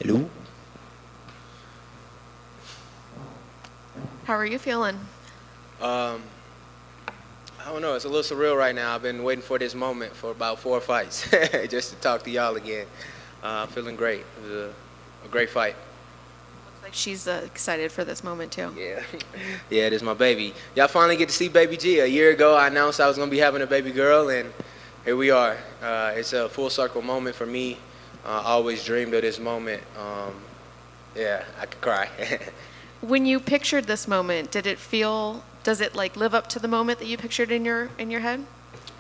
Hello. How are you feeling? Um, I don't know. It's a little surreal right now. I've been waiting for this moment for about 4 fights just to talk to y'all again. Feeling great. It was a great fight. Looks like she's excited for this moment too. Yeah. Yeah, it is my baby. Y'all finally get to see baby G. A year ago, I announced I was going to be having a baby girl, and here we are. It's a full circle moment for me. I always dreamed of this moment. Yeah, I could cry. When you pictured this moment, does it like live up to the moment that you pictured in your head?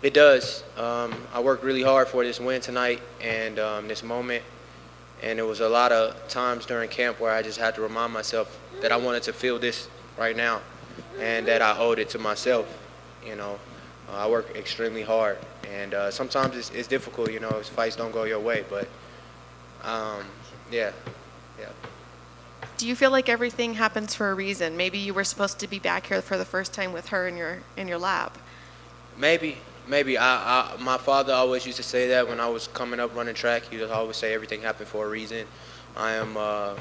It does. I worked really hard for this win tonight and this moment. And there was a lot of times during camp where I just had to remind myself that I wanted to feel this right now and that I owed it to myself. You know, I work extremely hard. And sometimes it's difficult, if fights don't go your way. But, yeah, yeah. Do you feel like everything happens for a reason? Maybe you were supposed to be back here for the first time with her in your lap. Maybe. My father always used to say that when I was coming up running track. He would always say everything happened for a reason. I'm a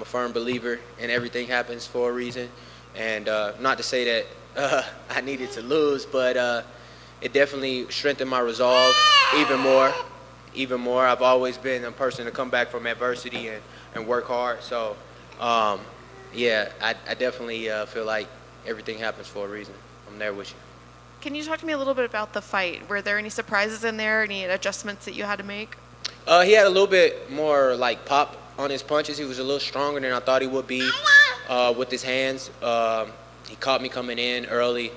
firm believer in everything happens for a reason. And not to say that I needed to lose, but it definitely strengthened my resolve even more. Even more. I've always been a person to come back from adversity and work hard. So, yeah, I definitely feel like everything happens for a reason. I'm there with you. Can you talk to me a little bit about the fight? Were there any surprises in there? Any adjustments that you had to make? He had a little bit more like pop on his punches. He was a little stronger than I thought he would be with his hands. He caught me coming in early.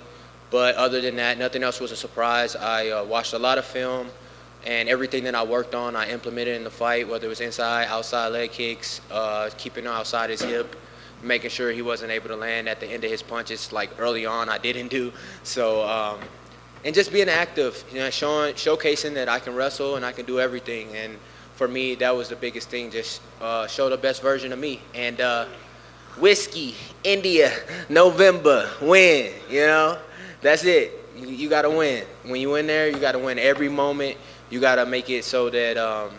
But other than that, nothing else was a surprise. I watched a lot of film, and everything that I worked on, I implemented in the fight, whether it was inside, outside leg kicks, keeping him outside his hip, making sure he wasn't able to land at the end of his punches like early on I didn't do. So, and just being active, showcasing that I can wrestle and I can do everything. And for me, that was the biggest thing, just show the best version of me. And whiskey, India, November, win, that's it. You got to win. When you in there, you got to win every moment. You got to make it so that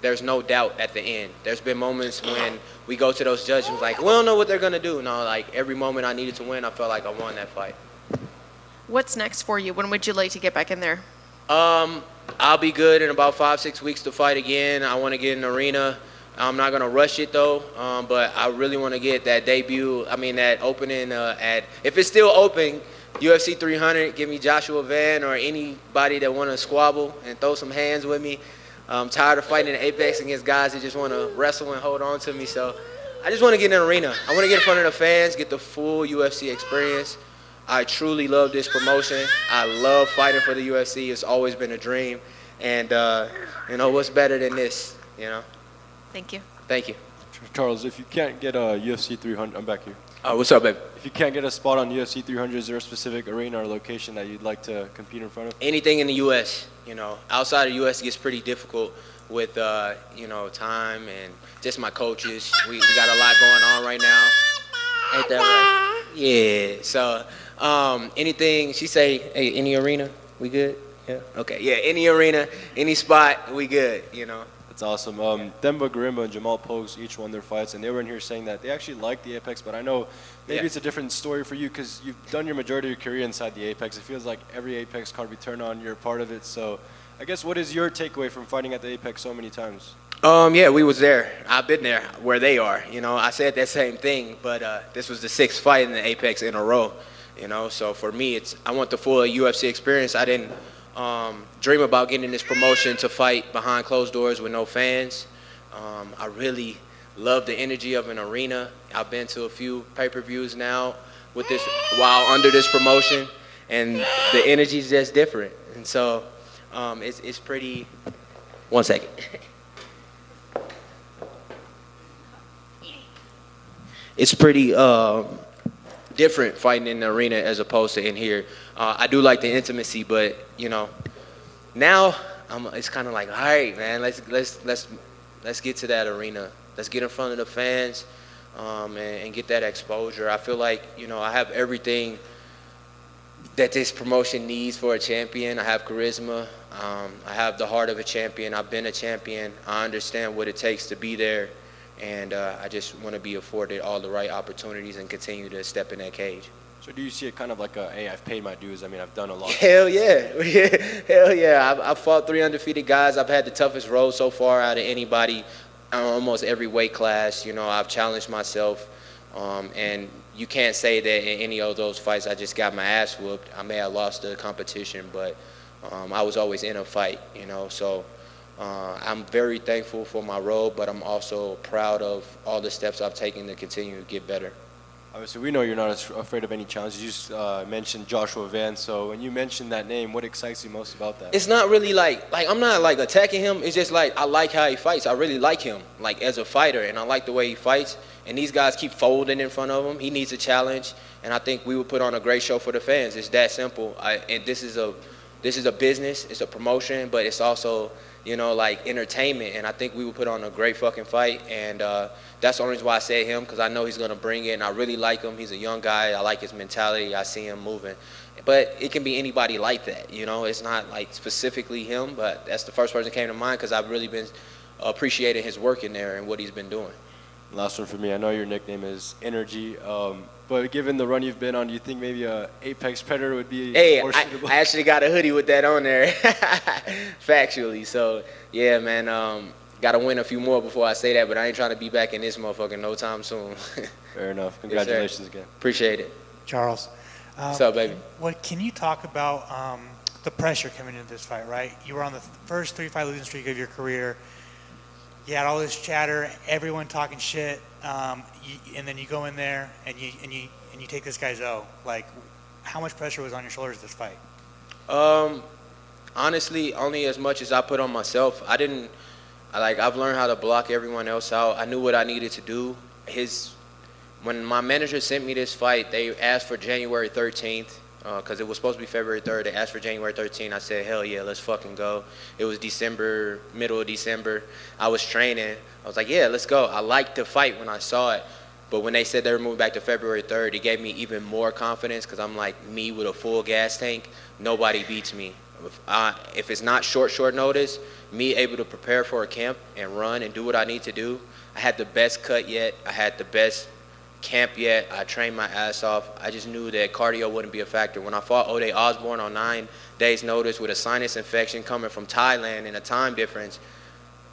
there's no doubt at the end. There's been moments when we go to those judges like, we don't know what they're going to do. No, like every moment I needed to win, I felt like I won that fight. What's next for you? When would you like to get back in there? I'll be good in about 5-6 weeks to fight again. I want to get in the arena. I'm not going to rush it, though, but I really want to get that debut, that opening if it's still open, UFC 300, give me Joshua Van or anybody that want to squabble and throw some hands with me. I'm tired of fighting in Apex against guys that just want to wrestle and hold on to me. So I just want to get in an arena. I want to get in front of the fans, get the full UFC experience. I truly love this promotion. I love fighting for the UFC. It's always been a dream. And, what's better than this, Thank you. Thank you. Charles, if you can't get a UFC 300, I'm back here. What's up, baby? If you can't get a spot on UFC 300, is there a specific arena or location that you'd like to compete in front of? Anything in the U.S., Outside of the U.S. gets pretty difficult with, time and just my coaches. We got a lot going on right now. Ain't that right? Yeah. So, anything, she say, hey, any arena, we good? Yeah. Okay. Yeah, any arena, any spot, we good, That's awesome. Demba Garimba and Jamal Pokes each won their fights, and they were in here saying that they actually like the Apex, but I know maybe it's a different story for you because you've done your majority of your career inside the Apex. It feels like every Apex card we turn on, you're a part of it. So I guess what is your takeaway from fighting at the Apex so many times? Yeah, we was there. I've been there where they are. I said that same thing, but this was the 6th fight in the Apex in a row. So for me, I want the full UFC experience. I didn't dream about getting this promotion to fight behind closed doors with no fans. I really love the energy of an arena. I've been to a few pay-per-views now with this while under this promotion, and the energy is just different. And so it's pretty. 1 second. It's pretty different fighting in the arena as opposed to in here. I do like the intimacy, but now it's kind of like, all right, man, let's get to that arena. Let's get in front of the fans and get that exposure. I feel like I have everything that this promotion needs for a champion. I have charisma. I have the heart of a champion. I've been a champion. I understand what it takes to be there. and I just want to be afforded all the right opportunities and continue to step in that cage. So do you see it kind of like a, hey, I've paid my dues. I mean, I've done a lot. Hell yeah. Hell yeah. I've fought 3 undefeated guys. I've had the toughest road so far out of anybody, almost every weight class. You know, I've challenged myself. And you can't say that in any of those fights I just got my ass whooped. I may have lost the competition, but I was always in a fight, you know. So I'm very thankful for my road, but I'm also proud of all the steps I've taken to continue to get better. Obviously, we know you're not afraid of any challenges. You just mentioned Joshua Van. So when you mentioned that name, what excites you most about that? It's not really like I'm not like attacking him. It's just like I like how he fights. I really like him like as a fighter, and I like the way he fights. And these guys keep folding in front of him. He needs a challenge, and I think we would put on a great show for the fans. It's that simple. And this is a business. It's a promotion, but it's also, you know, like entertainment. And I think we would put on a great fucking fight. And that's the only reason why I said him, because I know he's gonna bring it, and I really like him. He's a young guy. I like his mentality. I see him moving. But it can be anybody like that, you know. It's not like specifically him, but that's the first person that came to mind because I've really been appreciating his work in there and what he's been doing. Last one for me. I know your nickname is Energy, but given the run you've been on, do you think maybe a Apex Predator would be more suitable? I actually got a hoodie with that on there, factually. So, yeah, man, got to win a few more before I say that, but I ain't trying to be back in this motherfucker no time soon. Fair enough. Congratulations again. Appreciate it. Charles. What's up, baby? Can you talk about the pressure coming into this fight, right? You were on the first 3-fight losing streak of your career. You had all this chatter, everyone talking shit, and then you go in there and you take this guy's O. Like, how much pressure was on your shoulders this fight? Honestly, only as much as I put on myself. I've learned how to block everyone else out. I knew what I needed to do. When my manager sent me this fight, they asked for January 13th. Because it was supposed to be February 3rd. They asked for January 13th. I said, hell yeah, let's fucking go. It was December, middle of December. I was training. I was like, yeah, let's go. I liked the fight when I saw it. But when they said they were moving back to February 3rd, it gave me even more confidence because I'm like, me with a full gas tank, nobody beats me. If it's not short notice, me able to prepare for a camp and run and do what I need to do. I had the best cut yet. I had the best camp yet. I trained my ass off. I just knew that cardio wouldn't be a factor. When I fought Ode Osborne on 9 days notice with a sinus infection coming from Thailand and a time difference,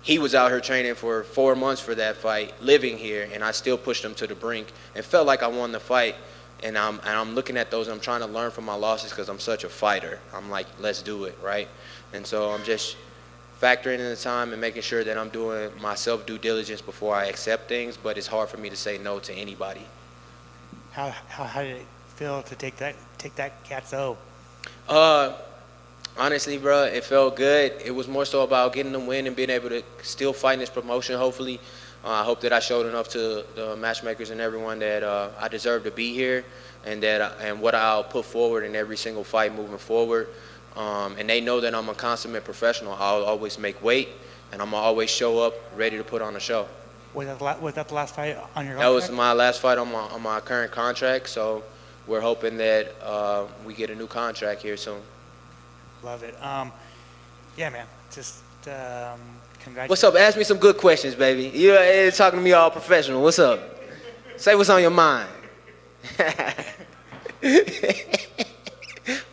he was out here training for 4 months for that fight, living here, and I still pushed him to the brink and felt like I won the fight. And I'm looking at those and I'm trying to learn from my losses because I'm such a fighter. I'm like, let's do it, right? And so I'm just factoring in the time and making sure that I'm doing my self due diligence before I accept things, but it's hard for me to say no to anybody. How did it feel to take that cat's O? Honestly, bro, it felt good. It was more so about getting the win and being able to still fight in this promotion, hopefully. I hope that I showed enough to the matchmakers and everyone that I deserve to be here and what I'll put forward in every single fight moving forward. And they know that I'm a consummate professional. I'll always make weight, and I'm gonna always show up ready to put on a show. Was that the last fight on your contract? That was my last fight on my current contract, so we're hoping that we get a new contract here soon. Love it. Yeah, man. Just congratulations. What's up? Ask me some good questions, baby. You're talking to me all professional. What's up? Say what's on your mind.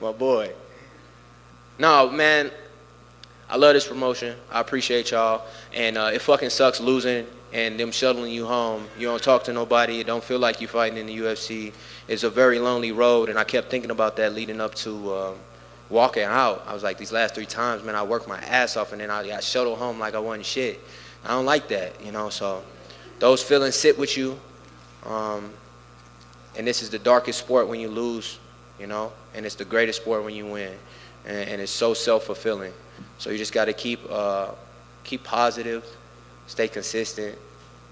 My boy. No, man, I love this promotion. I appreciate y'all. And it fucking sucks losing and them shuttling you home. You don't talk to nobody. You don't feel like you're fighting in the UFC. It's a very lonely road, and I kept thinking about that leading up to walking out. I was like, these last 3 times, man, I worked my ass off, and then I got shuttled home like I wasn't shit. I don't like that, you know, so those feelings sit with you. And this is the darkest sport when you lose, you know, and it's the greatest sport when you win. And it's so self-fulfilling. So you just got to keep positive, stay consistent,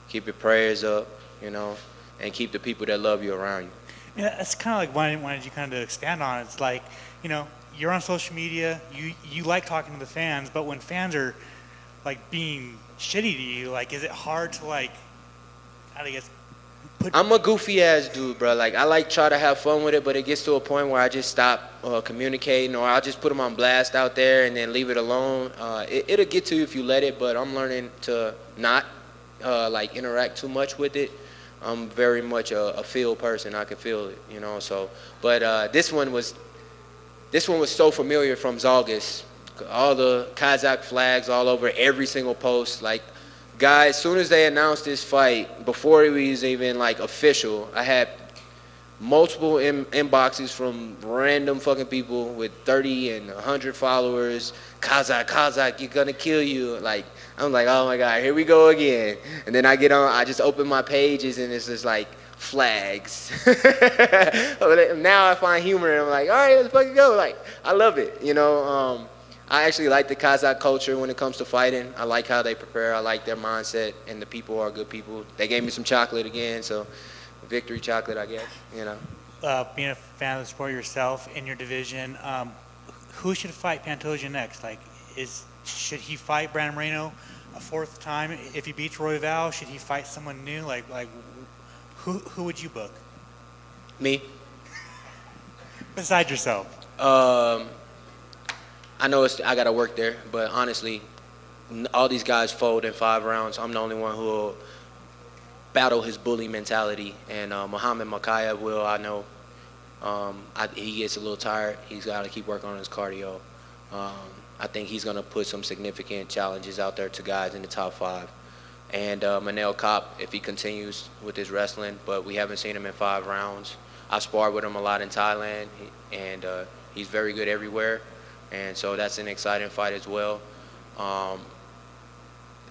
keep your prayers up, you know, and keep the people that love you around you. Yeah, it's kind of like what I wanted you kind of expand on. It's like, you know, you're on social media, you like talking to the fans, but when fans are like being shitty to you, like, is it hard to like, how do you guess? I'm a goofy ass dude, bro. Like, I like try to have fun with it, but it gets to a point where I just stop communicating, or I'll just put them on blast out there and then leave it alone. It'll get to you if you let it, but I'm learning to not like interact too much with it. I'm very much a feel person. I can feel it, you know. So, but this one was so familiar from Zalgis. All the Kazakh flags all over every single post. Like, guys, as soon as they announced this fight, before it was even like official, I had multiple inboxes from random fucking people with 30 and 100 followers. Kazakh, you're gonna kill you. Like, I'm like, oh my God, here we go again. And then I just open my pages and it's just like flags. Now I find humor and I'm like, all right, let's fucking go. Like, I love it, you know. I actually like the Kazakh culture when it comes to fighting. I like how they prepare. I like their mindset, and the people are good people. They gave me some chocolate again, so victory chocolate, I guess, you know. Being a fan of the sport yourself in your division, who should fight Pantoja next? Like, should he fight Brandon Moreno a fourth time? If he beats Royval, should he fight someone new? Like who would you book? Me. Besides yourself. I know I got to work there, but honestly, all these guys fold in 5 rounds. I'm the only one who will battle his bully mentality, and Muhammad Makayev will. I know he gets a little tired. He's got to keep working on his cardio. I think he's going to put some significant challenges out there to guys in the top 5. And Manel Kopp, if he continues with his wrestling, but we haven't seen him in 5 rounds. I sparred with him a lot in Thailand, and he's very good everywhere. And so that's an exciting fight as well.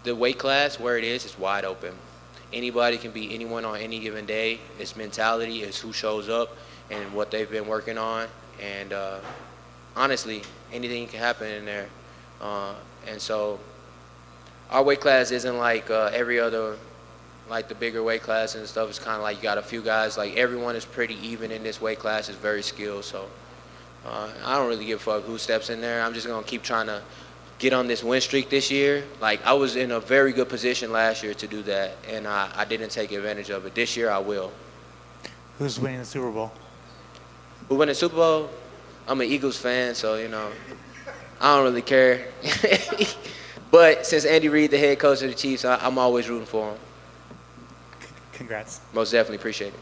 The weight class, where it is wide open. Anybody can beat anyone on any given day. It's mentality, it's who shows up, and what they've been working on. And honestly, anything can happen in there. And so our weight class isn't like every other, like the bigger weight class and stuff. It's kind of like you got a few guys. Like, everyone is pretty even in this weight class. It's very skilled. So I don't really give a fuck who steps in there. I'm just going to keep trying to get on this win streak this year. Like, I was in a very good position last year to do that, and I didn't take advantage of it. This year I will. Who's winning the Super Bowl? Who win the Super Bowl? I'm an Eagles fan, so, you know, I don't really care. But since Andy Reid, the head coach of the Chiefs, I'm always rooting for him. Congrats. Most definitely appreciate it.